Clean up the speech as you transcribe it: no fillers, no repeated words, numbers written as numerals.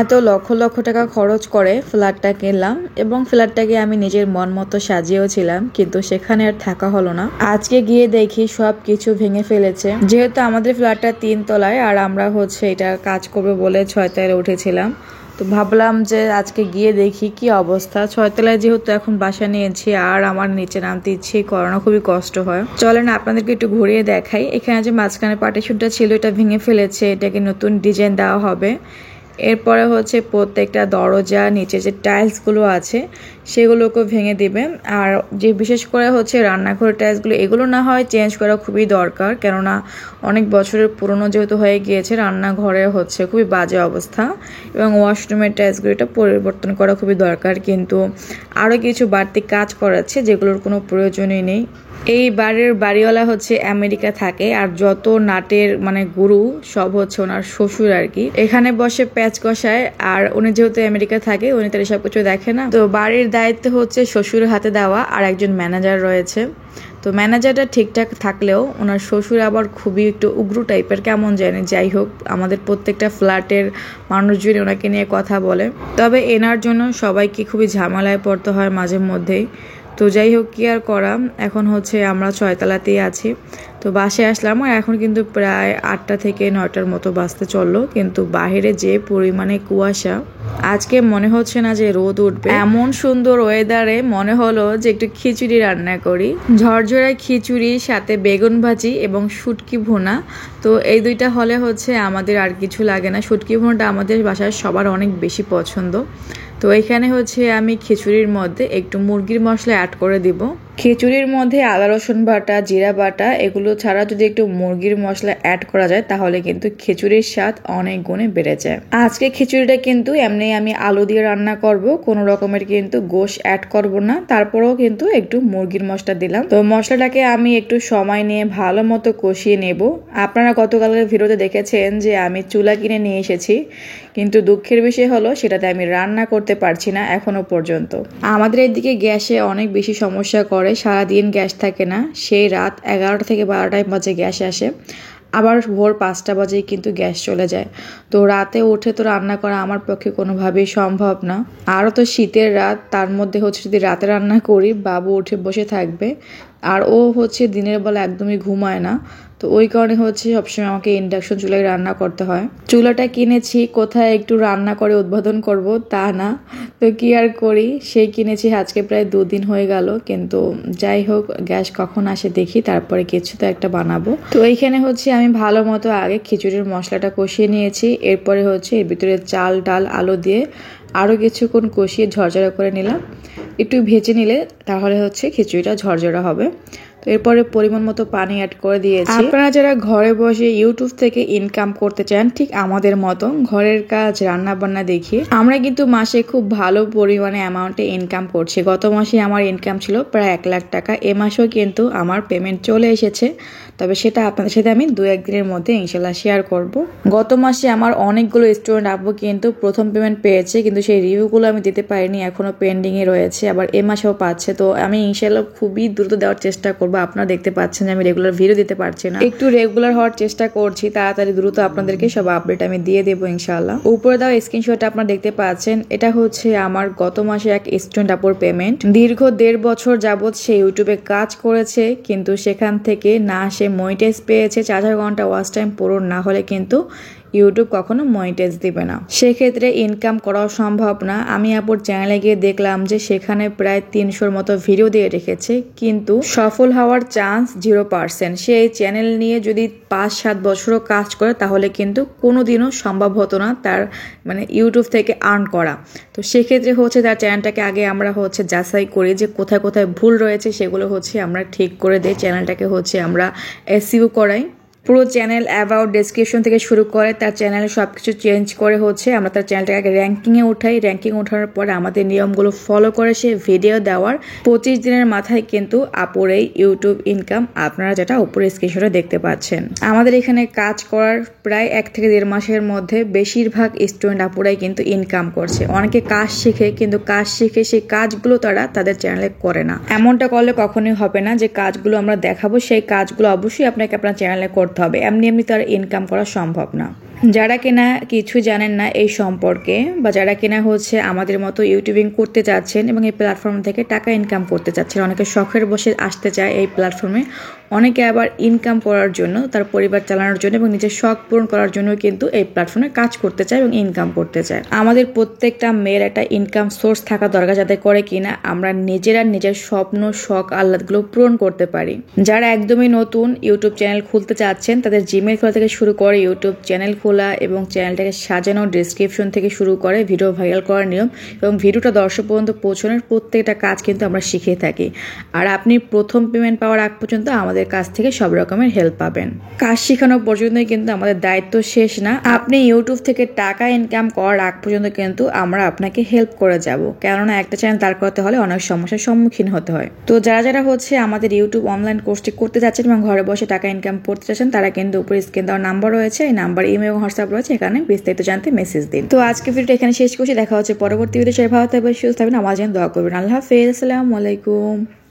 এত লক্ষ লক্ষ টাকা খরচ করে ফ্ল্যাটটা কিনলাম এবং ফ্ল্যাটটাকে আমি নিজের মন মতো সাজিয়েও ছিলাম, কিন্তু সেখানে আর থাকা হলো না। আজকে গিয়ে দেখি সব কিছু ভেঙে ফেলেছে। যেহেতু আমাদের ফ্ল্যাটটা 3 তলায় আর আমরা এটা কাজ করবো বলে 6 তলায় উঠেছিলাম, তো ভাবলাম যে আজকে গিয়ে দেখি কি অবস্থা। 6 তলায় যেহেতু এখন বাসা নিয়েছি আর আমার নিচে নামতে ইচ্ছে করে না, খুবই কষ্ট হয়। চলেন আপনাদেরকে একটু ঘুরিয়ে দেখাই। এখানে যে মাঝখানে পার্টিশনটা ছিল এটা ভেঙে ফেলেছে, এটাকে নতুন ডিজাইন দেওয়া হবে। এরপরে প্রত্যেকটা দরজা নিচে যে টাইলসগুলো আছে সেগুলোকে ভেঙে দিবে। আর যে বিশেষ করে রান্নাঘরের টাইলসগুলো, এগুলো না হয় চেঞ্জ করা খুবই দরকার, কেননা অনেক বছরের পুরনো যেহেতু হয়ে গিয়েছে। রান্নাঘরে খুবই বাজে অবস্থা এবং ওয়াশরুমের টাইলসগুলো এটা পরিবর্তন করা খুবই দরকার, কিন্তু আরও কিছু বাড়তি কাজ করাচ্ছে যেগুলোর কোনো প্রয়োজনই নেই। এই বাড়ির বাড়িওয়ালা আমেরিকা থাকে, আর যত নাটের গুরু সব ওনার শ্বশুর আর কি। এখানে বসে প্যাচ কষায়, আর উনি যেহেতু আমেরিকা থাকে উনি তার সব কিছু দেখে না। তো বাড়ির দায়িত্ব শ্বশুরের হাতে দেওয়া, আর একজন ম্যানেজার রয়েছে। তো ম্যানেজারটা ঠিকঠাক থাকলেও ওনার শ্বশুর আবার খুবই একটু উগ্র টাইপের, কেমন জানি। যাই হোক, আমাদের প্রত্যেকটা ফ্ল্যাটের মানুষজন ওনাকে নিয়ে কথা বলে, তবে এনার জন্য সবাইকে খুবই ঝামেলায় পড়তে হয় মাঝে মধ্যেই। তো যাই হোক, কি আর করা। এখন আমরা 6 তলাতেই আছি। তো বাসায় আসলাম, আর এখন কিন্তু প্রায় 8টা থেকে 9টার মতো বাজতে চললো, কিন্তু বাহিরে যে পরিমাণে কুয়াশা, আজকে মনে হচ্ছে না যে রোদ উঠবে। এমন সুন্দর ওয়েদারে মনে হলো যে একটু খিচুড়ি রান্না করি। ঝরঝরা খিচুড়ি, সাথে বেগুন ভাজি এবং শুটকি ভুনা। তো এই দুইটা হলে আমাদের আর কিছু লাগে না। শুটকি ভুনাটা আমাদের বাসায় সবার অনেক বেশি পছন্দ। তো এখানে আমি খিচুড়ির মধ্যে একটু মুরগির মশলা অ্যাড করে দিব। খিচুড়ির মধ্যে আদা রসুন বাটা, জিরা বাটা এগুলো ছাড়া যদি একটু মুরগির মশলা অ্যাড করা যায় তাহলে কিন্তু খিচুড়ির স্বাদ অনেক গুণে বেড়ে যায়। আজকে খিচুড়িটা কিন্তু এমনি আমি আলু দিয়ে রান্না করব, কোনো রকমের কিন্তু গোশ অ্যাড করব না। তারপরেও কিন্তু একটু মুরগির মশলা দিলাম। তো মশলাটাকে আমি একটু সময় নিয়ে ভালো মতো কষিয়ে নেব। আপনারা গতকালের ভিডিওতে দেখেছেন যে আমি চুলা কিনে নিয়ে এসেছি, কিন্তু দুঃখের বিষয় হলো সেটাতে আমি রান্না করতে পারছি না এখনো পর্যন্ত। আমাদের এইদিকে গ্যাসে অনেক বেশি সমস্যা করে, সারাদিন গ্যাস থাকে না। সেই রাত 11টা থেকে 12টায় বাজে গ্যাস আসে, আবার ভোর 5টা বাজেই কিন্তু গ্যাস চলে যায়। তো রাতে উঠে তো রান্না করা আমার পক্ষে কোনোভাবেই সম্ভব না। আরও তো শীতের রাত, তার মধ্যে যদি রাতে রান্না করি বাবু উঠে বসে থাকবে, আর ও দিনের বেলা একদমই ঘুমায় না। তো ওই কারণে সবসময় আমাকে ইন্ডাকশন চুলায় রান্না করতে হয়। চুলাটা কিনেছি কোথায় একটু রান্না করে উদ্বোধন করব তা না, তো কি আর করি, সেই কিনেছি আজকে প্রায় 2 দিন হয়ে গেল। কিন্তু যাই হোক, গ্যাস কখন আসে দেখি, তারপরে কিছু তো একটা বানাবো। তো এইখানে আমি ভালো মতো আগে খিচুড়ির মশলাটা কষিয়ে নিয়েছি। এরপরে এর ভিতরে চাল ডাল আলু দিয়ে আরও কিছুক্ষণ কষিয়ে ঝরঝরা করে নিলাম। একটু ভেজে নিলে তাহলে খিচুড়িটা ঝরঝরা হবে। তো এরপরে পরিমাণ মতো পানি অ্যাড করে দিয়েছি। আপনারা যারা ঘরে বসে ইউটিউব থেকে ইনকাম করতে চান, ঠিক আমাদের মতো ঘরের কাজ রান্না বান্না দেখিয়ে, আমরা কিন্তু মাসে খুব ভালো পরিমাণে অ্যামাউন্টে ইনকাম করছি। গত মাসে আমার ইনকাম ছিল প্রায় 1 লাখ টাকা। এ মাসেও কিন্তু আমার পেমেন্ট চলে এসেছে, তবে সেটা আপনাদের সাথে আমি 2-1 দিনের মধ্যে ইনশাল্লাহ শেয়ার করব। গত মাসে আমার অনেকগুলো স্টুডেন্ট আপু কিন্তু প্রথম পেমেন্ট পেয়েছে, কিন্তু সেই রিভিউগুলো আমি দিতে পারিনি, এখনো পেন্ডিংয়ে রয়েছে। আবার এ মাসেও পাচ্ছে। তো আমি ইনশাল্লাহ খুবই দ্রুত দেওয়ার চেষ্টা করবো। আপনারা দেখতে পাচ্ছেন যে আমি রেগুলার ভিডিও দিতে পারছি না, একটু রেগুলার হওয়ার চেষ্টা করছি। তাড়াতাড়ি দ্রুত আপনাদেরকে সব আপডেট আমি দিয়ে দেবো ইনশাল্লাহ। উপরে দেওয়া স্ক্রিনশট আপনারা দেখতে পাচ্ছেন, এটা আমার গত মাসে এক স্টুডেন্ট আপুর পেমেন্ট। দীর্ঘ 1.5 বছর যাবৎ সে ইউটিউবে কাজ করেছে, কিন্তু সেখান থেকে না সে মনিটাইজ পেয়েছে। 4000 ঘন্টা ওয়াচ টাইম পূরণ না হলে কিন্তু ইউটিউব কখনো মনিটাইজ দিবে না, সেক্ষেত্রে ইনকাম করাও সম্ভব না। আমি আপুর চ্যানেলে গিয়ে দেখলাম যে সেখানে প্রায় 300-র মতো ভিডিও দিয়ে রেখেছে, কিন্তু সফল হওয়ার চান্স 0%। সে এই চ্যানেল নিয়ে যদি 5-7 বছরও কাজ করে তাহলে কিন্তু কোনোদিনও সম্ভব হতো না তার ইউটিউব থেকে আর্ন করা। তো সেক্ষেত্রে তার চ্যানেলটাকে আগে আমরা যাচাই করি যে কোথায় কোথায় ভুল রয়েছে, সেগুলো আমরা ঠিক করে দিই। চ্যানেলটাকে আমরা এসইও করাই। পুরো চ্যানেল অ্যাবাউট ডেসক্রিপশন থেকে শুরু করে তার চ্যানেলে সবকিছু চেঞ্জ করে আমরা তার চ্যানেলটাকে আগে র্যাঙ্কিংয়ে উঠাই। র্যাঙ্কিং ওঠানোর পরে আমাদের নিয়মগুলো ফলো করে সে ভিডিও দেওয়ার 25 দিনের মাথায় কিন্তু আপুর এই ইউটিউব ইনকাম আপনারা যেটা উপরে স্ক্রিনশটে দেখতে পাচ্ছেন। আমাদের এখানে কাজ করার প্রায় 1 থেকে 1.5 মাসের মধ্যে বেশিরভাগ স্টুডেন্ট আপুরাই কিন্তু ইনকাম করছে। অনেকে কাজ শিখে, কিন্তু কাজ শিখে সেই কাজগুলো তারা তাদের চ্যানেলে করে না। এমনটা করলে কখনোই হবে না যে কাজগুলো আমরা দেখাবো সেই কাজগুলো অবশ্যই আপনাকে আপনার চ্যানেলে করতে হবে। এমনি এমনি তার ইনকাম করা সম্ভব না। যারা কিনা কিছু জানেন না এই সম্পর্কে বা যারা কিনা হচ্ছে আমাদের মতো ইউটিউবিং করতে চাচ্ছেন এবং এই প্ল্যাটফর্ম থেকে টাকা ইনকাম করতে চাচ্ছেন, অনেকে শখের বসে আসতে চায় এই প্ল্যাটফর্মে, অনেকে আবার ইনকাম করার জন্য, তার পরিবার চালানোর জন্য এবং নিজের শখ পূরণ করার জন্য কিন্তু এই প্ল্যাটফর্মে কাজ করতে চায় এবং ইনকাম করতে চায়। আমাদের প্রত্যেকটা মেয়ের একটা ইনকাম সোর্স থাকা দরকার, যাতে করে কিনা আমরা নিজেরা নিজের স্বপ্ন, শখ, আহ্লাদগুলো পূরণ করতে পারি। যারা একদমই নতুন ইউটিউব চ্যানেল খুলতে চাচ্ছেন, তাদের জিমেল খোলা থেকে শুরু করে ইউটিউব চ্যানেল খোলা এবং চ্যানেলটাকে সাজানো, ডিসক্রিপশন থেকে শুরু করে ভিডিও ভাইরাল করার নিয়ম এবং ভিডিওটা দর্শক পর্যন্ত পৌঁছানোর প্রত্যেকটা কাজ কিন্তু আমরা শিখে থাকি। আর আপনি প্রথম পেমেন্ট পাওয়ার আগ পর্যন্ত আমাদের কাছ থেকে সব রকমের হেল্প পাবেন। কাজ শেখানো পর্যন্তই কিন্তু আমাদের দায়িত্ব শেষ না। আপনি ইউটিউব থেকে টাকা ইনকাম করার আগ পর্যন্ত কিন্তু আমরা আপনাকে হেল্প করে যাব, কেননা একটা চ্যানেল দাঁড় করতে হলে অনেক সমস্যার সম্মুখীন হতে হয়। তো যারা যারা হচ্ছে আমাদের ইউটিউব অনলাইন কোর্সটি করতে যাচ্ছেন এবং ঘরে বসে টাকা ইনকাম করতে চাচ্ছেন, তারা কিন্তু উপরে স্ক্রিন দেওয়ার নাম্বার রয়েছে, এই নাম্বার ইমেল এবং হোয়াটসঅ্যাপ রয়েছে, এখানে বিস্তারিত জানতে মেসেজ দিন। তো আজকে ভিডিওটা এখানে শেষ করছি, দেখা হচ্ছে পরবর্তী ভিডিও। সবাই ভালো থাকবেন, সুস্থ থাকবেন, আমার জন্য দোয়া করবেন। আল্লাহ হাফেজ, আসসালামু আলাইকুম।